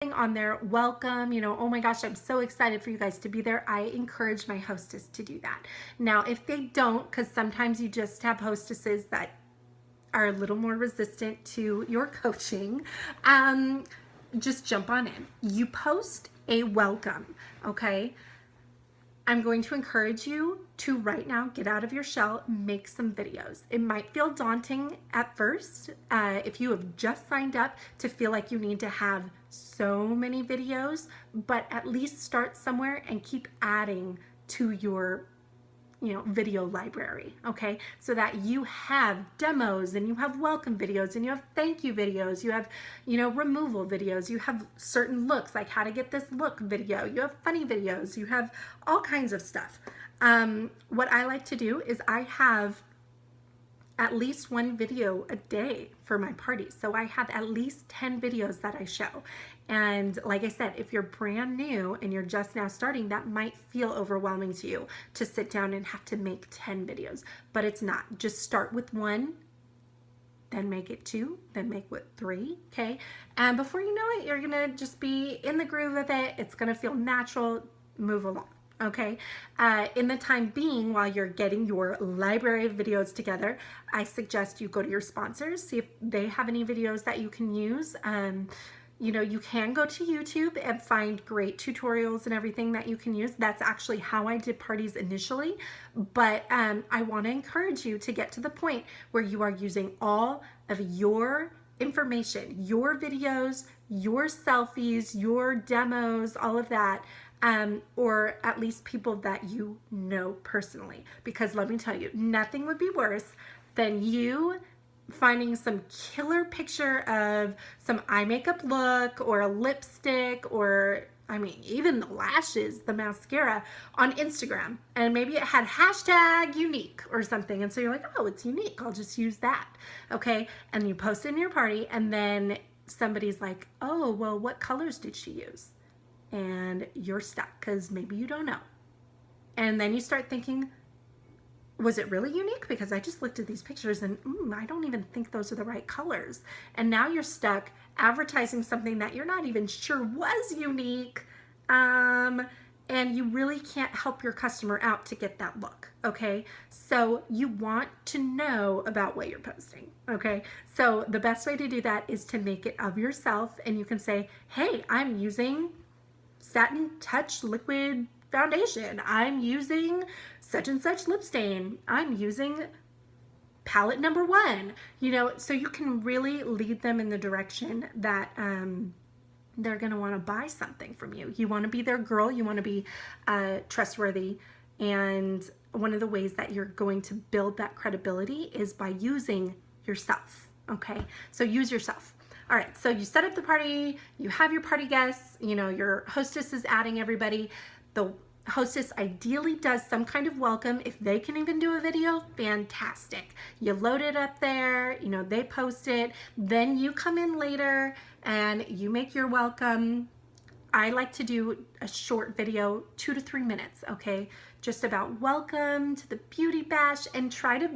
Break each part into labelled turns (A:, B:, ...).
A: on there, welcome, oh my gosh, I'm so excited for you guys to be there. I encourage my hostess to do that. Now, if they don't, because sometimes you just have hostesses that are a little more resistant to your coaching, just jump on in. You post a welcome, okay? I'm going to encourage you to right now get out of your shell, make some videos. It might feel daunting at first if you have just signed up to feel like you need to have so many videos, but at least start somewhere and keep adding to your video library, okay? So that you have demos and you have welcome videos and you have thank you videos, you have, removal videos, you have certain looks, like how to get this look video, you have funny videos, you have all kinds of stuff. What I like to do is I have at least one video a day for my parties. So I have at least 10 videos that I show. And like I said, if you're brand new and you're just now starting, that might feel overwhelming to you to sit down and have to make 10 videos, but it's not. Just start with one, then make it two, then make it three, okay? And before you know it, you're gonna just be in the groove of it. It's gonna feel natural, move along. Okay, in the time being, while you're getting your library of videos together, I suggest you go to your sponsors, see if they have any videos that you can use. You can go to YouTube and find great tutorials and everything that you can use. That's actually how I did parties initially, but I want to encourage you to get to the point where you are using all of your information, your videos, your selfies, your demos, all of that, or at least people that you know personally. Because let me tell you, nothing would be worse than you finding some killer picture of some eye makeup look or a lipstick or even the lashes, the mascara on Instagram, and maybe it had hashtag unique or something, and so you're like, oh, it's unique, I'll just use that, okay? And you post it in your party, and then somebody's like, oh, well, what colors did she use? And you're stuck because maybe you don't know. And then you start thinking, was it really unique? Because I just looked at these pictures and I don't even think those are the right colors. And now you're stuck advertising something that you're not even sure was unique. And you really can't help your customer out to get that look, okay? So you want to know about what you're posting, okay? So the best way to do that is to make it of yourself, and you can say, hey, I'm using Satin Touch Liquid Foundation. I'm using such and such lip stain. I'm using palette number 1. So you can really lead them in the direction that they're going to want to buy something from you. You want to be their girl. You want to be trustworthy. And one of the ways that you're going to build that credibility is by using yourself. Okay, so use yourself. All right, so you set up the party, you have your party guests, your hostess is adding everybody. The hostess ideally does some kind of welcome. If they can even do a video, fantastic. You load it up there, they post it, then you come in later and you make your welcome. I like to do a short video, 2 to 3 minutes, okay? Just about welcome to the beauty bash, and try to,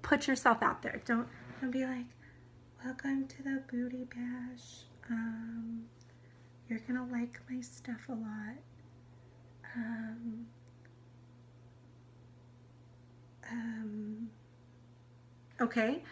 A: put yourself out there. Don't be like, welcome to the Booty Bash. You're gonna like my stuff a lot. Okay.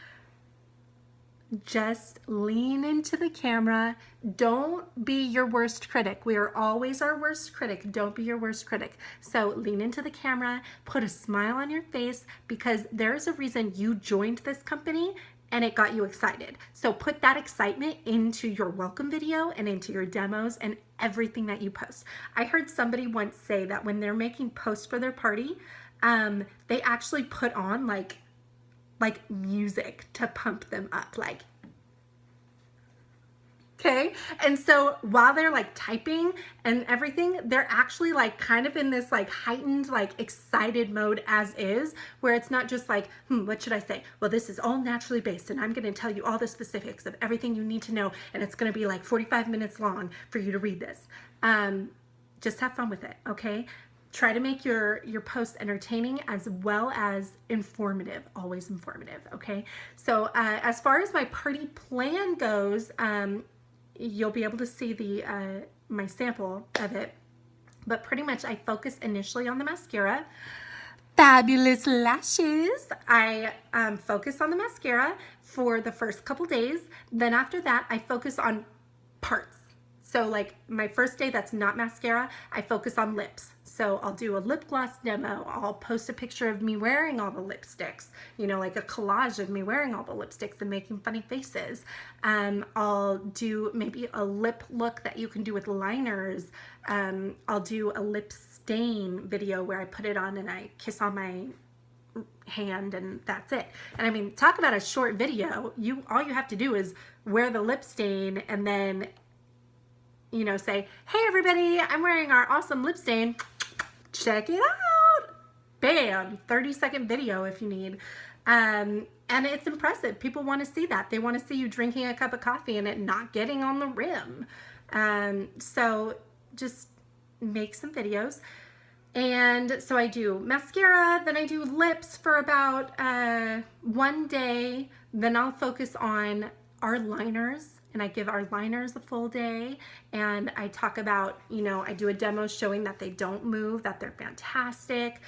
A: Just lean into the camera. Don't be your worst critic. We are always our worst critic. Don't be your worst critic. So lean into the camera, put a smile on your face, because there's a reason you joined this company and it got you excited. So put that excitement into your welcome video and into your demos and everything that you post. I heard somebody once say that when they're making posts for their party, they actually put on like music to pump them up, okay? And so while they're typing and everything, they're actually kind of in this heightened excited mode as is, where it's not just what should I say? Well, this is all naturally based and I'm going to tell you all the specifics of everything you need to know, and it's going to be 45 minutes long for you to read this. Just have fun with it, okay? Try to make your posts entertaining as well as informative, always informative, okay? So as far as my party plan goes, you'll be able to see the my sample of it. But pretty much I focus initially on the mascara. Fabulous lashes. I focus on the mascara for the first couple days. Then after that, I focus on parts. So like my first day that's not mascara, I focus on lips. So I'll do a lip gloss demo. I'll post a picture of me wearing all the lipsticks, you know, like a collage of me wearing all the lipsticks and making funny faces. I'll do maybe a lip look that you can do with liners. I'll do a lip stain video where I put it on and I kiss on my hand and that's it. And I mean, talk about a short video. All you have to do is wear the lip stain and then, you know, say, hey everybody, I'm wearing our awesome lip stain. Check it out. Bam, 30-second video if you need. And it's impressive. People want to see that. They want to see you drinking a cup of coffee and it not getting on the rim. So just make some videos. And so I do mascara, then I do lips for about 1 day. Then I'll focus on our liners. And I give our liners a full day, and I talk about, you know, I do a demo showing that they don't move, that they're fantastic.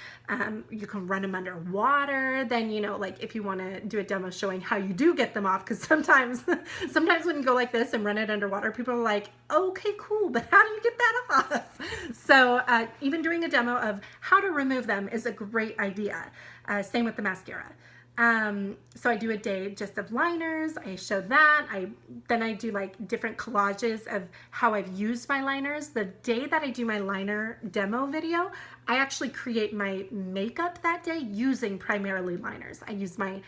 A: You can run them underwater. Then, you know, like if you want to do a demo showing how you do get them off, because sometimes when you go like this and run it underwater, people are like, okay, cool, but how do you get that off? So even doing a demo of how to remove them is a great idea. Same with the mascara. So I do a day just of liners. I show that. Then I do like different collages of how I've used my liners. The day that I do my liner demo video, I actually create my makeup that day using primarily liners. I use my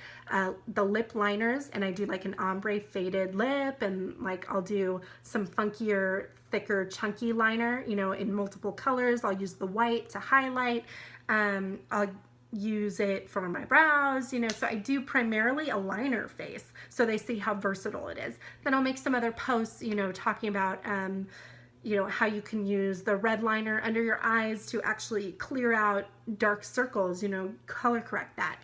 A: the lip liners, and I do like an ombre faded lip, and like I'll do some funkier, thicker, chunky liner, you know, in multiple colors. I'll use the white to highlight. I'll use it for my brows, you know, so I do primarily a liner face so they see how versatile it is. Then I'll make some other posts, you know, talking about, you know, how you can use the red liner under your eyes to actually clear out dark circles, you know, color correct that.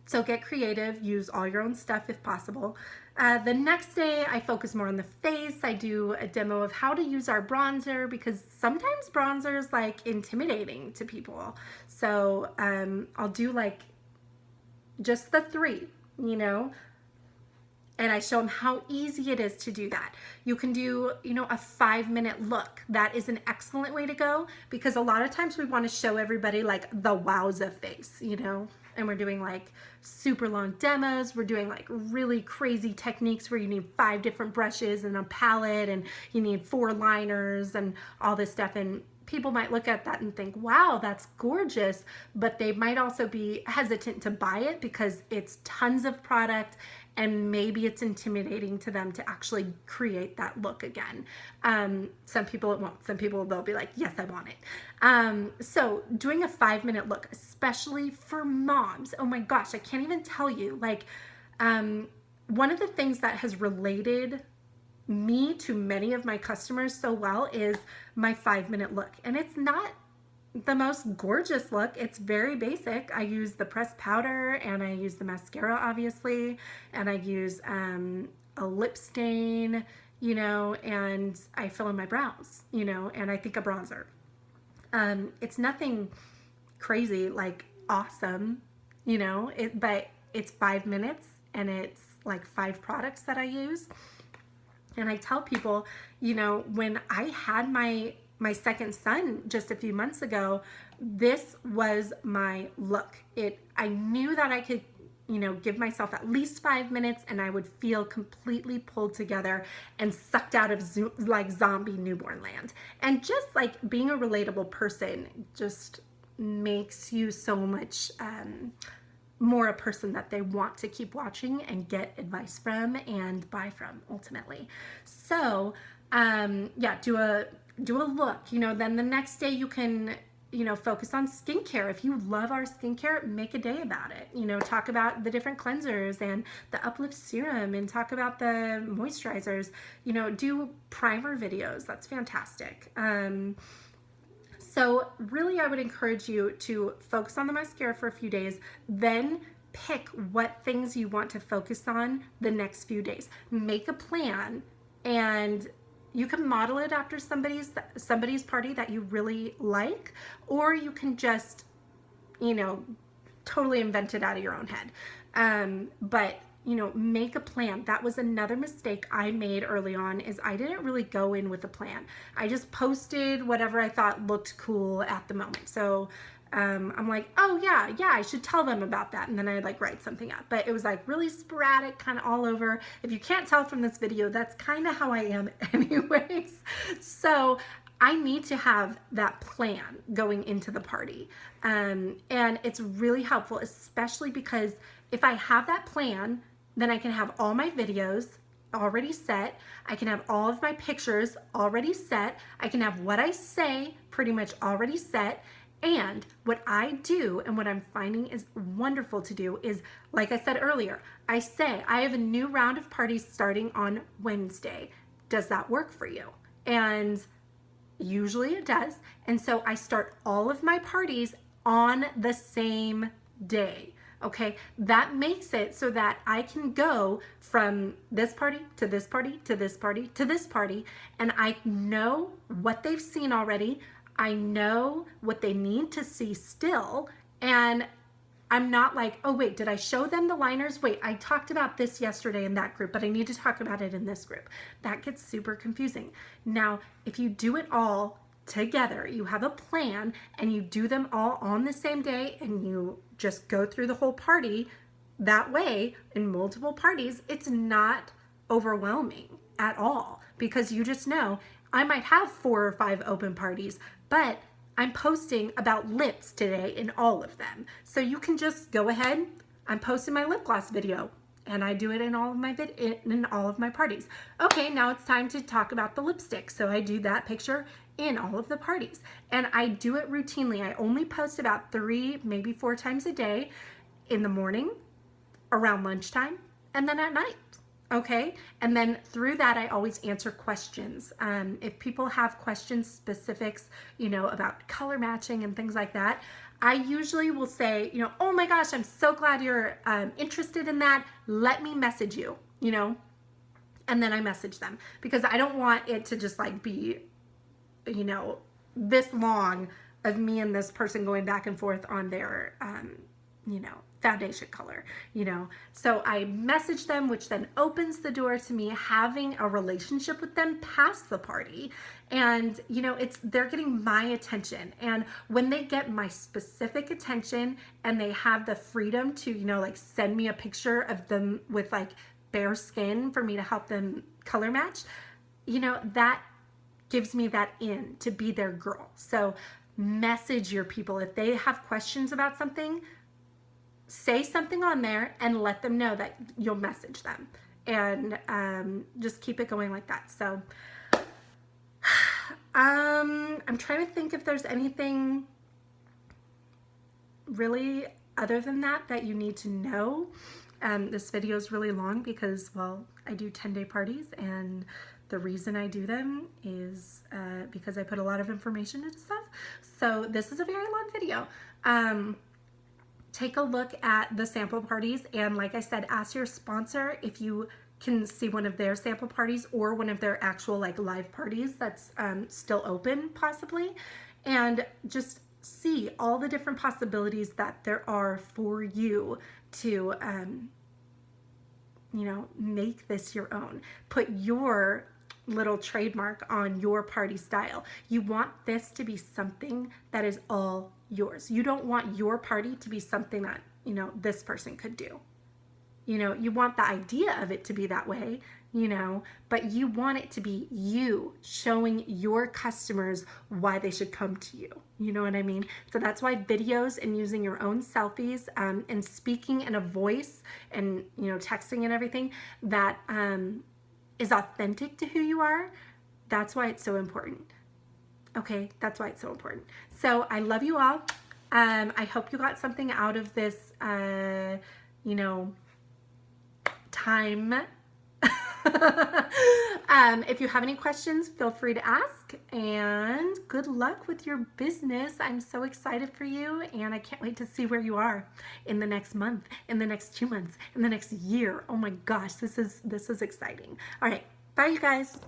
A: So get creative, use all your own stuff if possible. The next day I focus more on the face. I do a demo of how to use our bronzer, because sometimes bronzer is like intimidating to people. So I'll do like just the 3, you know, and I show them how easy it is to do that. You can do, you know, a 5-minute look. That is an excellent way to go, because a lot of times we want to show everybody like the wowza face, you know, and we're doing like super long demos. We're doing like really crazy techniques where you need 5 different brushes and a palette, and you need 4 liners and all this stuff. And people might look at that and think, wow, that's gorgeous, but they might also be hesitant to buy it because it's tons of product and maybe it's intimidating to them to actually create that look again. Some people it won't. Some people, they'll be like, yes, I want it. So doing a 5-minute look, especially for moms, oh my gosh, I can't even tell you, like, one of the things that has related me to many of my customers so well is my 5-minute look. And it's not the most gorgeous look. It's very basic. I use the pressed powder, and I use the mascara, obviously, and I use a lip stain, you know, and I fill in my brows, you know, and I think a bronzer. It's nothing crazy, like awesome, you know, but it's 5 minutes, and it's like 5 products that I use. And I tell people, you know, when I had my second son just a few months ago, this was my look. I knew that I could, you know, give myself at least 5 minutes and I would feel completely pulled together and sucked out of like zombie newborn land. And just like being a relatable person just makes you so much more a person that they want to keep watching and get advice from and buy from ultimately. So yeah, do a look, you know. Then the next day you can, you know, focus on skincare. If you love our skincare, make a day about it. You know, talk about the different cleansers and the Uplift Serum, and talk about the moisturizers. You know, do primer videos. That's fantastic. So really, I would encourage you to focus on the mascara for a few days, then pick what things you want to focus on the next few days. Make a plan and you can model it after somebody's party that you really like, or you can just, you know, totally invent it out of your own head. But you know, make a plan. That was another mistake I made early on, is I didn't really go in with a plan. I just posted whatever I thought looked cool at the moment. So I'm like, oh yeah, I should tell them about that. And then I like write something up, but it was like really sporadic, kind of all over. If you can't tell from this video, that's kind of how I am anyways. So I need to have that plan going into the party. And it's really helpful, especially because if I have that plan, then I can have all my videos already set. I can have all of my pictures already set. I can have what I say pretty much already set. And what I do, and what I'm finding is wonderful to do, is, like I said earlier, I say, I have a new round of parties starting on Wednesday. Does that work for you? And usually it does. And so I start all of my parties on the same day. Okay, that makes it so that I can go from this party to this party to this party to this party, and I know what they've seen already. I know what they need to see still, and I'm not like, oh wait, did I show them the liners? Wait, I talked about this yesterday in that group, but I need to talk about it in this group. That gets super confusing. Now, if you do it all together, you have a plan, and you do them all on the same day, and you just go through the whole party that way in multiple parties, it's not overwhelming at all, because you just know I might have 4 or 5 open parties, but I'm posting about lips today in all of them. So you can just go ahead. I'm posting my lip gloss video, and I do it in all of my parties. Okay, now it's time to talk about the lipstick. So I do that picture in all of the parties, and I do it routinely. I only post about 3, maybe 4 times a day, in the morning, around lunchtime, and then at night. Okay, and then through that, I always answer questions. If people have questions, specifics, you know, about color matching and things like that, I usually will say, you know, oh my gosh, I'm so glad you're interested in that. Let me message you, you know, and then I message them, because I don't want it to just like be, you know, this long of me and this person going back and forth on their, you know, foundation color, you know. So I message them, which then opens the door to me having a relationship with them past the party. And, you know, they're getting my attention. And when they get my specific attention and they have the freedom to, you know, like send me a picture of them with like bare skin for me to help them color match, you know, that gives me that in to be their girl. So message your people. If they have questions about something, say something on there and let them know that you'll message them, and just keep it going like that. So I'm trying to think if there's anything really other than that you need to know. This video is really long because, well, I do 10-day parties, and the reason I do them is because I put a lot of information into stuff. So this is a very long video. Take a look at the sample parties, and like I said, ask your sponsor if you can see one of their sample parties or one of their actual like live parties that's still open possibly, and just see all the different possibilities that there are for you to you know, make this your own. Put your little trademark on your party style. You want this to be something that is all yours. You don't want your party to be something that, you know, this person could do. You know, you want the idea of it to be that way, you know, but you want it to be you showing your customers why they should come to you. You know what I mean? So that's why videos and using your own selfies and speaking in a voice and, you know, texting and everything that is authentic to who you are, that's why it's so important. Okay, that's why it's so important. So I love you all. I hope you got something out of this, you know, time. If you have any questions, feel free to ask, and good luck with your business. I'm so excited for you, and I can't wait to see where you are in the next month, in the next 2 months, in the next year. Oh my gosh, this is exciting. All right, bye. Bye, you guys.